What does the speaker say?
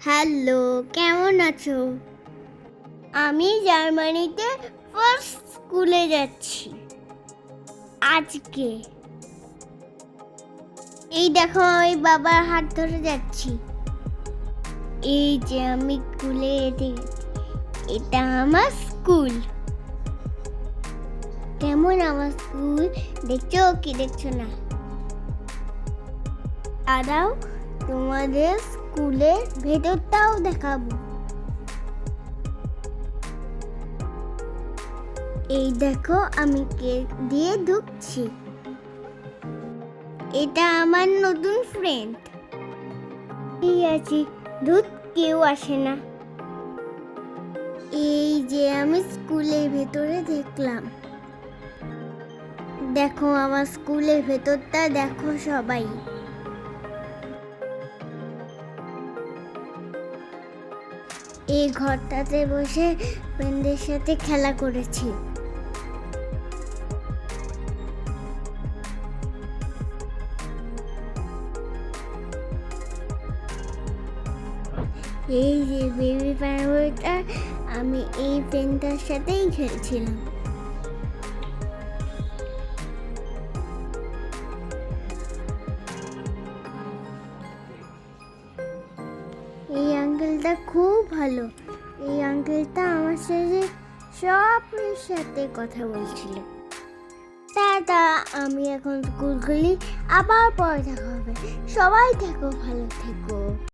Hello, কেমন আছো? আমি জার্মানিতে ফার্স্ট স্কুলে যাচ্ছি আজকে। এই দেখো, আমি বাবার হাত ধরে যাচ্ছি। এই যে আমি স্কুলে এটা আমার স্কুল। কেমন আমার স্কুল? দেখছো কি দেখছো না? দাঁড়াও, তোমাদের স্কুলের ভেতরটাও দেখাবো। এই দেখো, আমি কেক দিয়ে ঢুকছি। এটা আমার নতুন ফ্রেন্ড। ঠিক আছে, দুধ কেউ আসে না। এই যে আমি স্কুলের ভেতরে দেখলাম। দেখো আমার স্কুলের ভেতরটা দেখো সবাই। এই ঘরটাতে বসে ফ্রেন্ডের সাথে খেলা করেছি। এই যে বেবি প্যারাবোটা, আমি এই ফ্রেন্ডটার সাথেই খেলছিলাম। এই আঙ্কেলটা খুব ভালো। এই আঙ্কেলটা আমার সাথে সবার সাথে কথা বলছিল। টাটা, আমি এখন স্কুল খুলি, আবার পরে দেখা হবে। সবাই থেকো, ভালো থেকো।